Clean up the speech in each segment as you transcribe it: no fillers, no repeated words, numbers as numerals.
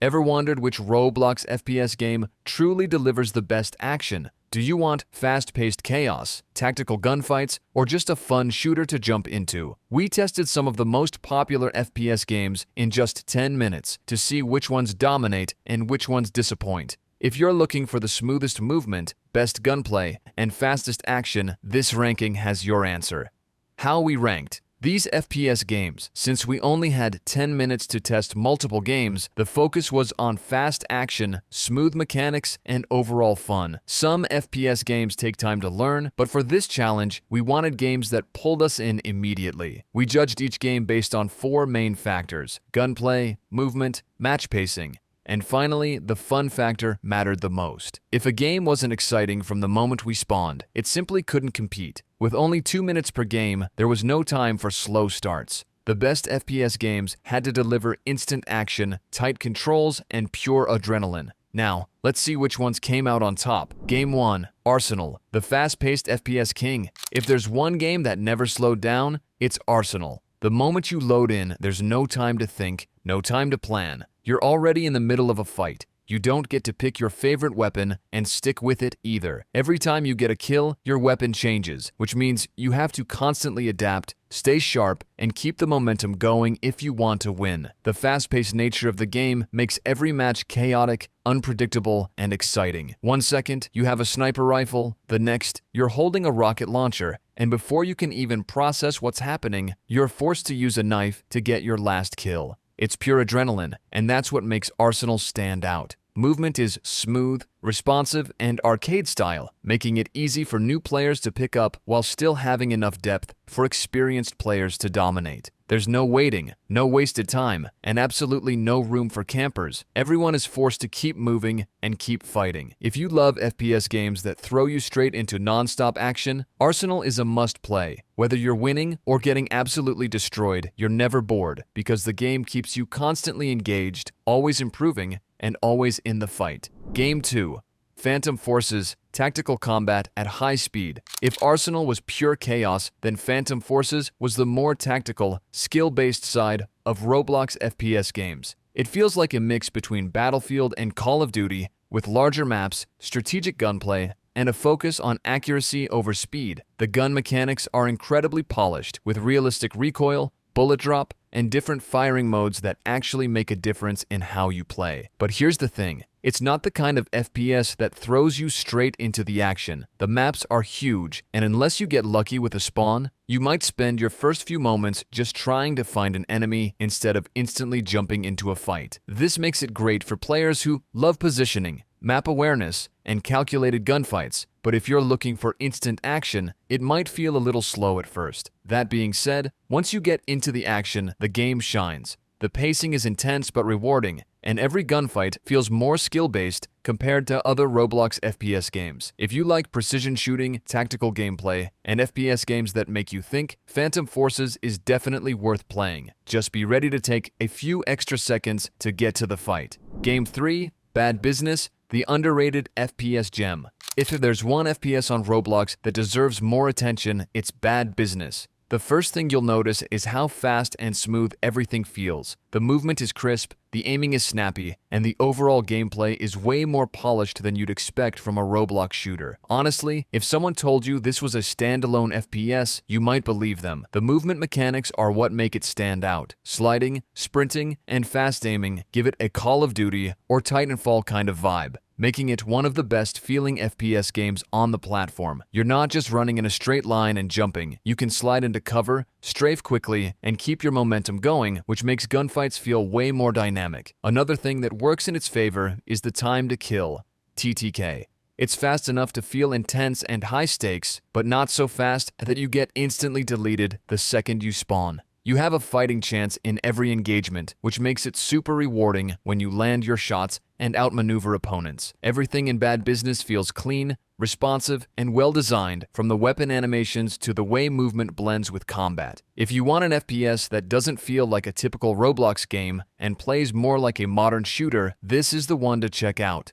Ever wondered which Roblox FPS game truly delivers the best action? Do you want fast-paced chaos, tactical gunfights, or just a fun shooter to jump into? We tested some of the most popular FPS games in just 10 minutes to see which ones dominate and which ones disappoint. If you're looking for the smoothest movement, best gunplay, and fastest action, this ranking has your answer. How we ranked. These FPS games, since we only had 10 minutes to test multiple games, the focus was on fast action, smooth mechanics, and overall fun. Some FPS games take time to learn, but for this challenge, we wanted games that pulled us in immediately. We judged each game based on 4 main factors: gunplay, movement, match pacing, and finally, the fun factor mattered the most. If a game wasn't exciting from the moment we spawned, it simply couldn't compete. With only 2 minutes per game, there was no time for slow starts. The best FPS games had to deliver instant action, tight controls, and pure adrenaline. Now, let's see which ones came out on top. Game 1, Arsenal, the fast-paced FPS king. If there's one game that never slowed down, it's Arsenal. The moment you load in, there's no time to think, no time to plan. You're already in the middle of a fight. You don't get to pick your favorite weapon and stick with it either. Every time you get a kill, your weapon changes, which means you have to constantly adapt, stay sharp, and keep the momentum going if you want to win. The fast-paced nature of the game makes every match chaotic, unpredictable, and exciting. 1 second, you have a sniper rifle. The next, you're holding a rocket launcher. And before you can even process what's happening, you're forced to use a knife to get your last kill. It's pure adrenaline, and that's what makes Arsenal stand out. Movement is smooth, responsive, and arcade-style, making it easy for new players to pick up while still having enough depth for experienced players to dominate. There's no waiting, no wasted time, and absolutely no room for campers. Everyone is forced to keep moving and keep fighting. If you love FPS games that throw you straight into non-stop action, Arsenal is a must-play. Whether you're winning or getting absolutely destroyed, you're never bored because the game keeps you constantly engaged, always improving, and always in the fight. Game 2. Phantom Forces, tactical combat at high speed. If Arsenal was pure chaos, then Phantom Forces was the more tactical, skill-based side of Roblox FPS games. It feels like a mix between Battlefield and Call of Duty, with larger maps, strategic gunplay, and a focus on accuracy over speed. The gun mechanics are incredibly polished, with realistic recoil, bullet drop, and different firing modes that actually make a difference in how you play. But here's the thing. It's not the kind of FPS that throws you straight into the action. The maps are huge, and unless you get lucky with a spawn, you might spend your first few moments just trying to find an enemy instead of instantly jumping into a fight. This makes it great for players who love positioning, map awareness, and calculated gunfights. But if you're looking for instant action, it might feel a little slow at first. That being said, once you get into the action, the game shines. The pacing is intense but rewarding, and every gunfight feels more skill-based compared to other Roblox FPS games. If you like precision shooting, tactical gameplay, and FPS games that make you think, Phantom Forces is definitely worth playing. Just be ready to take a few extra seconds to get to the fight. Game 3, Bad Business, the underrated FPS gem. If there's one FPS on Roblox that deserves more attention, it's Bad Business. The first thing you'll notice is how fast and smooth everything feels. The movement is crisp, the aiming is snappy, and the overall gameplay is way more polished than you'd expect from a Roblox shooter. Honestly, if someone told you this was a standalone FPS, you might believe them. The movement mechanics are what make it stand out. Sliding, sprinting, and fast aiming give it a Call of Duty or Titanfall kind of vibe, making it one of the best feeling FPS games on the platform. You're not just running in a straight line and jumping. You can slide into cover, strafe quickly, and keep your momentum going, which makes gunfights feel way more dynamic. Another thing that works in its favor is the time to kill, TTK. It's fast enough to feel intense and high stakes, but not so fast that you get instantly deleted the second you spawn. You have a fighting chance in every engagement, which makes it super rewarding when you land your shots and outmaneuver opponents. Everything in Bad Business feels clean, responsive, and well-designed, from the weapon animations to the way movement blends with combat. If you want an FPS that doesn't feel like a typical Roblox game and plays more like a modern shooter, this is the one to check out.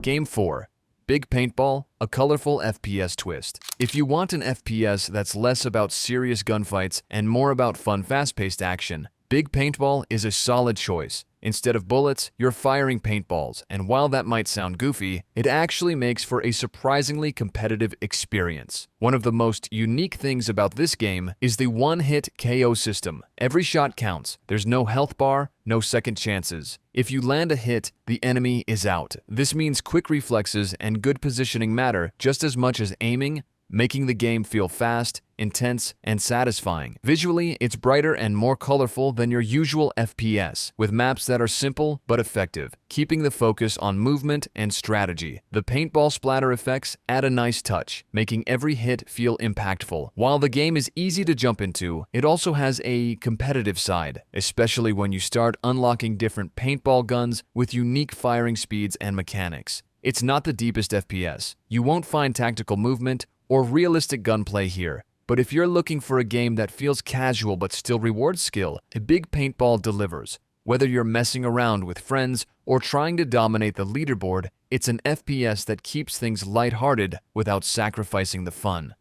Game 4. Big Paintball, a colorful FPS twist. If you want an FPS that's less about serious gunfights and more about fun, fast-paced action, Big Paintball is a solid choice. Instead of bullets, you're firing paintballs, and while that might sound goofy, it actually makes for a surprisingly competitive experience. One of the most unique things about this game is the one-hit KO system. Every shot counts. There's no health bar, no second chances. If you land a hit, the enemy is out. This means quick reflexes and good positioning matter just as much as aiming, making the game feel fast, intense, and satisfying. Visually, it's brighter and more colorful than your usual FPS, with maps that are simple but effective, keeping the focus on movement and strategy. The paintball splatter effects add a nice touch, making every hit feel impactful. While the game is easy to jump into, it also has a competitive side, especially when you start unlocking different paintball guns with unique firing speeds and mechanics. It's not the deepest FPS. You won't find tactical movement or realistic gunplay here. But if you're looking for a game that feels casual but still rewards skill, a big paintball delivers. Whether you're messing around with friends or trying to dominate the leaderboard, it's an FPS that keeps things lighthearted without sacrificing the fun.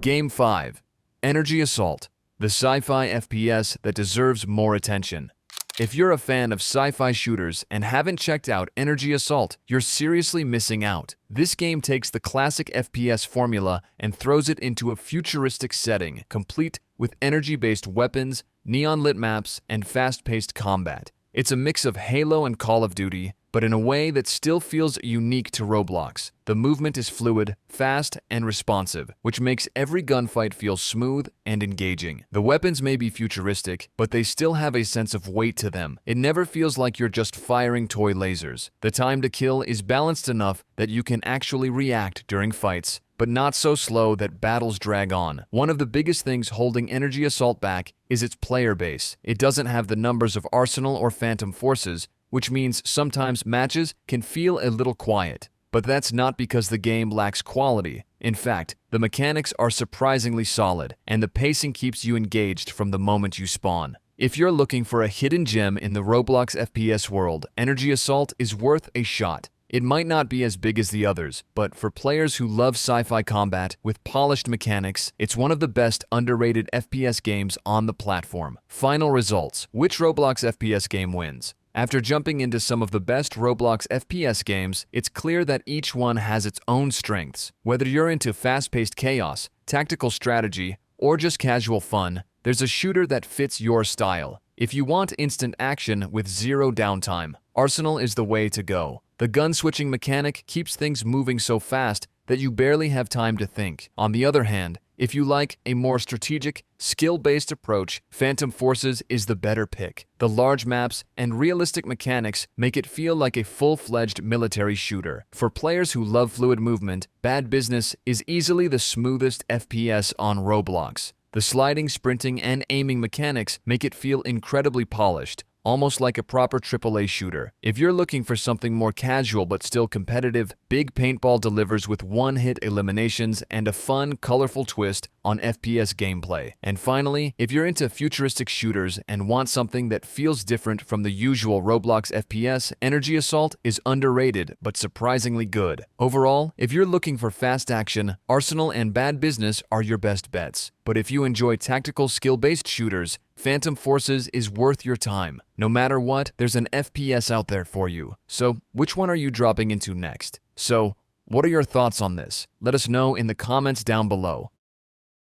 Game 5. Energy Assault, the sci-fi FPS that deserves more attention. If you're a fan of sci-fi shooters and haven't checked out Energy Assault, you're seriously missing out. This game takes the classic FPS formula and throws it into a futuristic setting, complete with energy-based weapons, neon-lit maps, and fast-paced combat. It's a mix of Halo and Call of Duty, but in a way that still feels unique to Roblox. The movement is fluid, fast, and responsive, which makes every gunfight feel smooth and engaging. The weapons may be futuristic, but they still have a sense of weight to them. It never feels like you're just firing toy lasers. The time to kill is balanced enough that you can actually react during fights, but not so slow that battles drag on. One of the biggest things holding Energy Assault back is its player base. It doesn't have the numbers of Arsenal or Phantom Forces, which means sometimes matches can feel a little quiet. But that's not because the game lacks quality. In fact, the mechanics are surprisingly solid, and the pacing keeps you engaged from the moment you spawn. If you're looking for a hidden gem in the Roblox FPS world, Energy Assault is worth a shot. It might not be as big as the others, but for players who love sci-fi combat with polished mechanics, it's one of the best underrated FPS games on the platform. Final results. Which Roblox FPS game wins? After jumping into some of the best Roblox FPS games, it's clear that each one has its own strengths. Whether you're into fast-paced chaos, tactical strategy, or just casual fun, there's a shooter that fits your style. If you want instant action with zero downtime, Arsenal is the way to go. The gun-switching mechanic keeps things moving so fast that you barely have time to think. On the other hand, if you like a more strategic, skill-based approach, Phantom Forces is the better pick. The large maps and realistic mechanics make it feel like a full-fledged military shooter. For players who love fluid movement, Bad Business is easily the smoothest FPS on Roblox. The sliding, sprinting, and aiming mechanics make it feel incredibly polished, almost like a proper AAA shooter. If you're looking for something more casual but still competitive, Big Paintball delivers with one-hit eliminations and a fun, colorful twist on FPS gameplay. And finally, if you're into futuristic shooters and want something that feels different from the usual Roblox FPS, Energy Assault is underrated but surprisingly good. Overall, if you're looking for fast action, Arsenal and Bad Business are your best bets. But if you enjoy tactical, skill-based shooters, Phantom Forces is worth your time. No matter what, there's an FPS out there for you. So, which one are you dropping into next? So, what are your thoughts on this? Let us know in the comments down below.